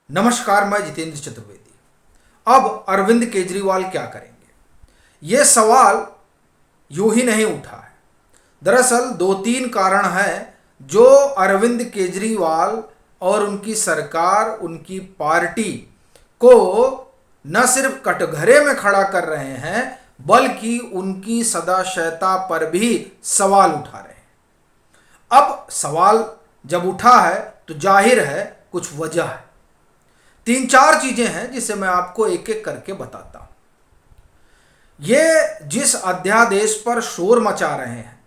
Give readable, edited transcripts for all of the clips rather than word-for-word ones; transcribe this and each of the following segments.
नमस्कार, मैं जितेंद्र चतुर्वेदी। अब अरविंद केजरीवाल क्या करेंगे, ये सवाल यूं ही नहीं उठा है। दरअसल दो तीन कारण हैं जो अरविंद केजरीवाल और उनकी सरकार, उनकी पार्टी को न सिर्फ कटघरे में खड़ा कर रहे हैं बल्कि उनकी सदाशयता पर भी सवाल उठा रहे हैं। अब सवाल जब उठा है तो जाहिर है कुछ वजह है। तीन चार चीजें हैं जिसे मैं आपको एक एक करके बताता हूं। ये जिस अध्यादेश पर शोर मचा रहे हैं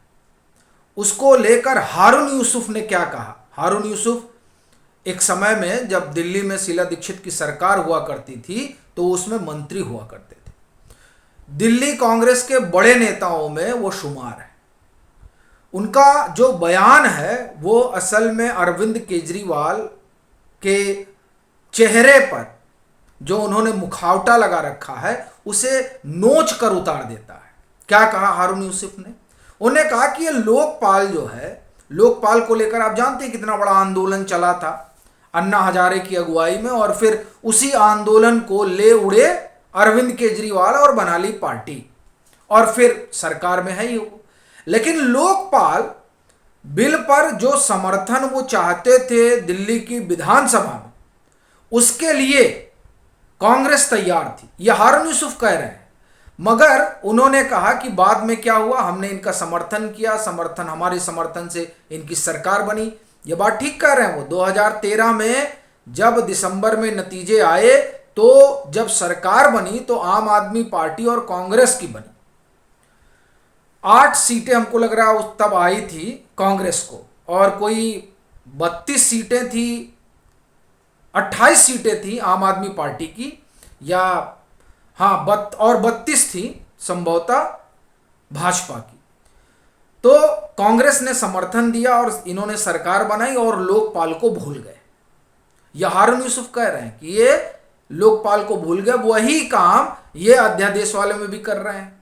उसको लेकर हारून यूसुफ ने क्या कहा। हारून यूसुफ एक समय में जब दिल्ली में शीला दीक्षित की सरकार हुआ करती थी तो उसमें मंत्री हुआ करते थे। दिल्ली कांग्रेस के बड़े नेताओं में वो शुमार है। उनका जो बयान है वो असल में अरविंद केजरीवाल के चेहरे पर जो उन्होंने मुखावटा लगा रखा है उसे नोच कर उतार देता है। क्या कहा हारून यूसुफ ने? उन्हें कहा कि ये लोकपाल जो है, लोकपाल को लेकर आप जानते हैं कितना बड़ा आंदोलन चला था अन्ना हजारे की अगुवाई में, और फिर उसी आंदोलन को ले उड़े अरविंद केजरीवाल और बना ली पार्टी, और फिर सरकार में है ही वो। लेकिन लोकपाल बिल पर जो समर्थन वो चाहते थे दिल्ली की विधानसभा में, उसके लिए कांग्रेस तैयार थी, यह हारून यूसुफ कह रहे हैं। मगर उन्होंने कहा कि बाद में क्या हुआ, हमने इनका समर्थन किया, हमारे समर्थन से इनकी सरकार बनी। यह बात ठीक कह रहे हैं वो। 2013 में जब दिसंबर में नतीजे आए तो जब सरकार बनी तो आम आदमी पार्टी और कांग्रेस की बनी। 8 सीटें हमको लग रहा है तब आई थी कांग्रेस को, और कोई 32 सीटें थी, 28 सीटें थी आम आदमी पार्टी की, या हाँ और 32 थी संभवतः भाजपा की। तो कांग्रेस ने समर्थन दिया और इन्होंने सरकार बनाई और लोकपाल को भूल गए। यह हारून यूसुफ कह रहे हैं कि ये लोकपाल को भूल गए। वही काम ये अध्यादेश वाले में भी कर रहे हैं।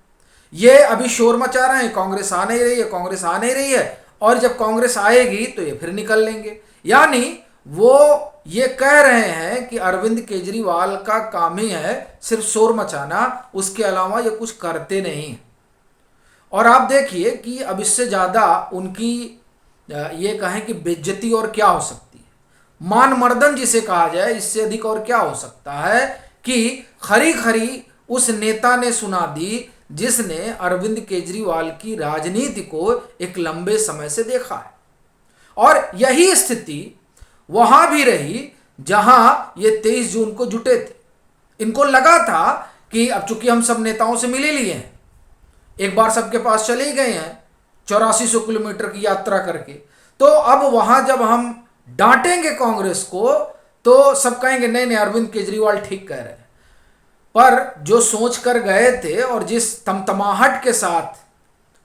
ये अभी शोर मचा रहे हैं, कांग्रेस आ नहीं रही है, कांग्रेस आ नहीं रही है, और जब कांग्रेस आएगी तो ये फिर निकल लेंगे। यानी वो ये कह रहे हैं कि अरविंद केजरीवाल का काम ही है सिर्फ शोर मचाना, उसके अलावा ये कुछ करते नहीं। और आप देखिए कि अब इससे ज़्यादा उनकी ये कहें कि बेइज्जती और क्या हो सकती है, मान मर्दन जिसे कहा जाए, इससे अधिक और क्या हो सकता है कि खरी खरी उस नेता ने सुना दी जिसने अरविंद केजरीवाल की राजनीति को एक लंबे समय से देखा है। और यही स्थिति वहां भी रही जहां ये 23 जून को जुटे थे। इनको लगा था कि अब चूंकि हम सब नेताओं से मिल ही लिए हैं, एक बार सबके पास चले गए हैं 8400 किलोमीटर की यात्रा करके, तो अब वहां जब हम डांटेंगे कांग्रेस को तो सब कहेंगे नहीं नहीं अरविंद केजरीवाल ठीक कह रहे हैं। पर जो सोच कर गए थे और जिस तमतमाहट के साथ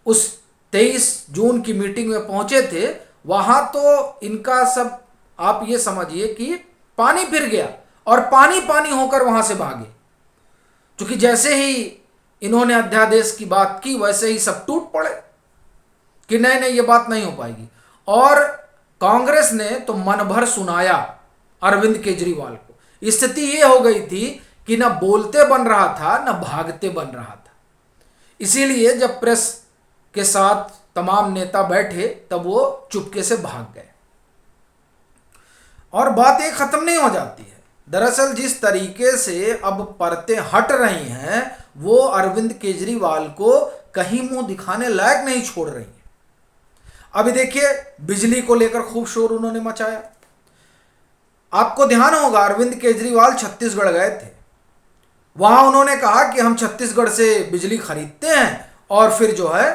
उस 23 जून की मीटिंग में पहुंचे थे, वहां तो इनका सब आप ये समझिए कि पानी फिर गया और पानी पानी होकर वहां से भागे। क्योंकि जैसे ही इन्होंने अध्यादेश की बात की वैसे ही सब टूट पड़े कि नहीं नहीं ये बात नहीं हो पाएगी। और कांग्रेस ने तो मन भर सुनाया अरविंद केजरीवाल को। स्थिति ये हो गई थी कि ना बोलते बन रहा था ना भागते बन रहा था। इसीलिए जब प्रेस के साथ तमाम नेता बैठे तब वो चुपके से भाग गए। और बात ये खत्म नहीं हो जाती है। दरअसल जिस तरीके से अब परतें हट रही हैं वो अरविंद केजरीवाल को कहीं मुंह दिखाने लायक नहीं छोड़ रही है। अभी देखिए बिजली को लेकर खूब शोर उन्होंने मचाया। आपको ध्यान होगा अरविंद केजरीवाल छत्तीसगढ़ गए थे, वहां उन्होंने कहा कि हम छत्तीसगढ़ से बिजली खरीदते हैं और फिर जो है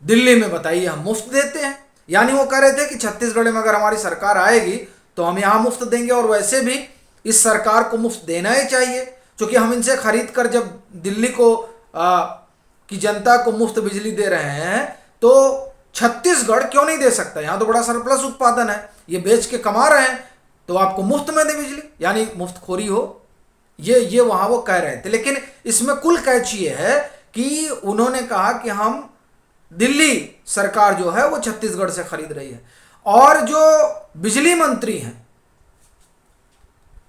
दिल्ली में बताइए हम मुफ्त देते हैं। यानी वो कह रहे थे कि छत्तीसगढ़ में अगर हमारी सरकार आएगी तो हम यहां मुफ्त देंगे, और वैसे भी इस सरकार को मुफ्त देना ही चाहिए क्योंकि हम इनसे खरीद कर जब दिल्ली को की जनता को मुफ्त बिजली दे रहे हैं तो छत्तीसगढ़ क्यों नहीं दे सकता? यहां तो बड़ा सरप्लस उत्पादन है, ये बेच के कमा रहे हैं, तो आपको मुफ्त में दे बिजली, यानी मुफ्तखोरी हो। ये वहां वो कह रहे थे। लेकिन इसमें कुल कैच ये है कि उन्होंने कहा कि हम दिल्ली सरकार जो है वो छत्तीसगढ़ से खरीद रही है, और जो बिजली मंत्री हैं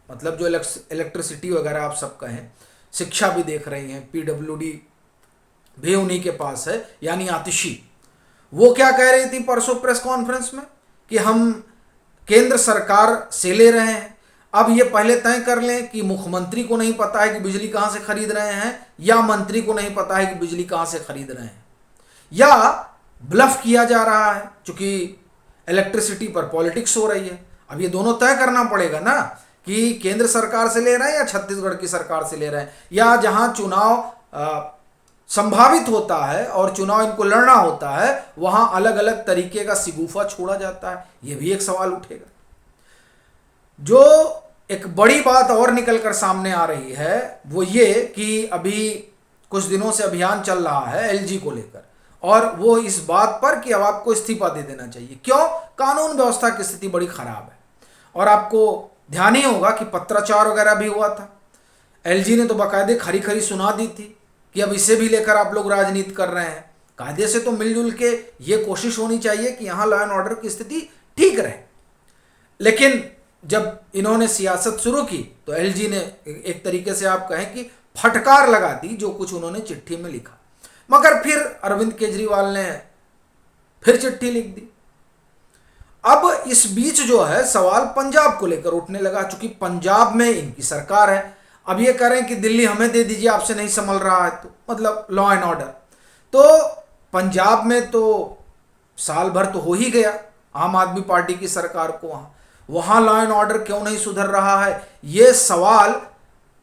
मतलब जो इलेक्ट्रिसिटी वगैरह आप सब कहें, शिक्षा भी देख रही हैं, पीडब्ल्यूडी भी उन्हीं के पास है, यानी आतिशी। वो क्या कह रही थी परसों प्रेस कॉन्फ्रेंस में कि हम केंद्र सरकार से ले रहे हैं, अब ये पहले तय कर लें कि मुख्यमंत्री को नहीं पता है कि बिजली कहाँ से खरीद रहे हैं, या मंत्री को नहीं पता है कि बिजली कहाँ से खरीद रहे हैं, या ब्लफ किया जा रहा है, क्योंकि इलेक्ट्रिसिटी पर पॉलिटिक्स हो रही है। अब ये दोनों तय करना पड़ेगा ना कि केंद्र सरकार से ले रहे हैं या छत्तीसगढ़ की सरकार से ले रहे हैं, या जहां चुनाव संभावित होता है और चुनाव इनको लड़ना होता है वहां अलग अलग तरीके का सिगूफा छोड़ा जाता है। यह भी एक सवाल उठेगा। जो एक बड़ी बात और निकल कर सामने आ रही है वो ये कि अभी कुछ दिनों से अभियान चल रहा है एलजी को लेकर, और वो इस बात पर कि अब आपको इस्तीफा दे देना चाहिए। क्यों? कानून व्यवस्था की स्थिति बड़ी खराब है। और आपको ध्यान ही होगा कि पत्राचार वगैरह भी हुआ था। एलजी ने तो बाकायदे खरी खरी सुना दी थी कि अब इसे भी लेकर आप लोग राजनीति कर रहे हैं। कायदे से तो मिलजुल के ये कोशिश होनी चाहिए कि यहाँ लॉ एंड ऑर्डर की स्थिति ठीक रहे। लेकिन जब इन्होंने सियासत शुरू की तो एलजी ने एक तरीके से आप कहें कि फटकार लगा दी जो कुछ उन्होंने चिट्ठी में लिखा। मगर फिर अरविंद केजरीवाल ने फिर चिट्ठी लिख दी। अब इस बीच जो है सवाल पंजाब को लेकर उठने लगा, चूंकि पंजाब में इनकी सरकार है। अब ये करें कि दिल्ली हमें दे दीजिए, आपसे नहीं संभल रहा है, तो मतलब लॉ एंड ऑर्डर। तो पंजाब में तो साल भर तो हो ही गया आम आदमी पार्टी की सरकार को, वहां लॉ एंड ऑर्डर क्यों नहीं सुधर रहा है, ये सवाल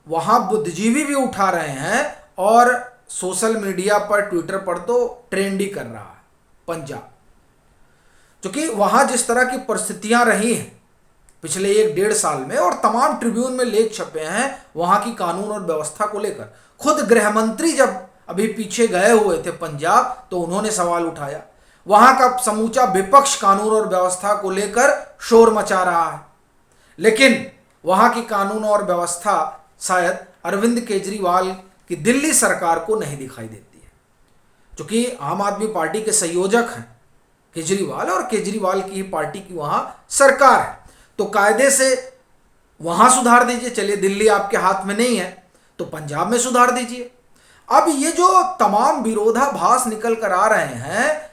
वहां बुद्धिजीवी भी उठा रहे हैं और सोशल मीडिया पर, ट्विटर पर तो ट्रेंड ही कर रहा है पंजाब। क्योंकि वहां जिस तरह की परिस्थितियां रही हैं पिछले 1-1.5 साल में, और तमाम ट्रिब्यून में लेख छपे हैं वहां की कानून और व्यवस्था को लेकर। खुद गृह मंत्री जब अभी पीछे गए हुए थे पंजाब तो उन्होंने सवाल उठाया। वहां का समूचा विपक्ष कानून और व्यवस्था को लेकर शोर मचा रहा है, लेकिन वहां की कानून और व्यवस्था शायद अरविंद केजरीवाल की दिल्ली सरकार को नहीं दिखाई देती है। क्योंकि आम आदमी पार्टी के संयोजक हैं केजरीवाल, और केजरीवाल की ही पार्टी की वहां सरकार है, तो कायदे से वहां सुधार दीजिए। चलिए दिल्ली आपके हाथ में नहीं है तो पंजाब में सुधार दीजिए। अब ये जो तमाम विरोधाभास निकल कर आ रहे हैं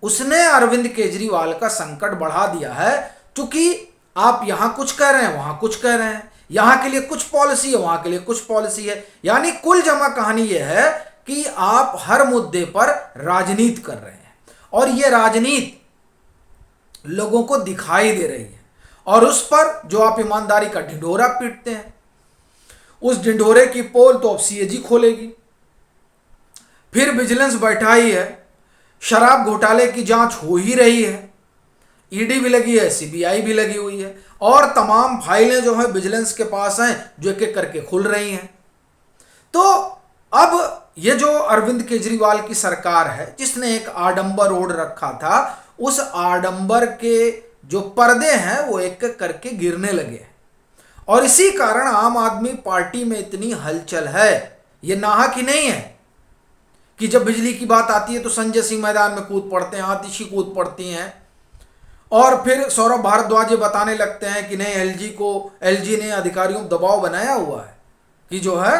उसने अरविंद केजरीवाल का संकट बढ़ा दिया है। क्योंकि आप यहां कुछ कह रहे हैं वहां कुछ कह रहे हैं, यहां के लिए कुछ पॉलिसी है वहां के लिए कुछ पॉलिसी है, यानी कुल जमा कहानी यह है कि आप हर मुद्दे पर राजनीति कर रहे हैं, और यह राजनीति लोगों को दिखाई दे रही है। और उस पर जो आप ईमानदारी का ढिंढोरा पीटते हैं, उस ढिंढोरे की पोल तो अब सीएजी खोलेगी। फिर विजिलेंस बैठा ही है, शराब घोटाले की जांच हो ही रही है, ईडी भी लगी है, सीबीआई भी लगी हुई है, और तमाम फाइलें जो है विजिलेंस के पास हैं जो एक एक करके खुल रही हैं। तो अब ये जो अरविंद केजरीवाल की सरकार है जिसने एक आडंबर ओढ़ रखा था, उस आडंबर के जो पर्दे हैं वो एक एक करके गिरने लगे हैं, और इसी कारण आम आदमी पार्टी में इतनी हलचल है। ये नाहक ही नहीं है कि जब बिजली की बात आती है तो संजय सिंह मैदान में कूद पड़ते हैं, आतिशी कूद पड़ती हैं, और फिर सौरभ भारद्वाज ये बताने लगते हैं कि नहीं एलजी ने अधिकारियों को दबाव बनाया हुआ है कि जो है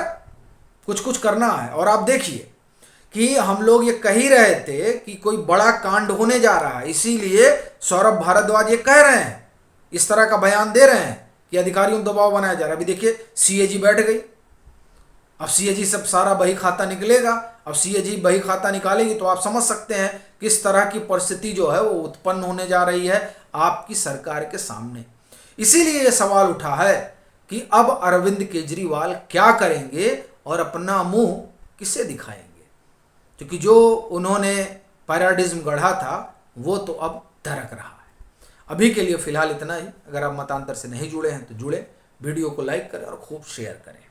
कुछ कुछ करना है। और आप देखिए कि हम लोग ये कह ही रहे थे कि कोई बड़ा कांड होने जा रहा है, इसीलिए सौरभ भारद्वाज ये कह रहे हैं, इस तरह का बयान दे रहे हैं कि अधिकारियों को दबाव बनाया जा रहा है। अभी देखिए सीएजी बैठ गई, अब सीएजी सब सारा बही खाता निकलेगा। अब सीएजी बही खाता निकालेगी तो आप समझ सकते हैं किस तरह की परिस्थिति जो है वो उत्पन्न होने जा रही है आपकी सरकार के सामने। इसीलिए ये सवाल उठा है कि अब अरविंद केजरीवाल क्या करेंगे और अपना मुंह किसे दिखाएंगे, क्योंकि जो उन्होंने पैराडिज्म गढ़ा था वो तो अब दरक रहा है। अभी के लिए फिलहाल इतना ही। अगर आप मतांतर से नहीं जुड़े हैं तो जुड़े, वीडियो को लाइक करें और खूब शेयर करें।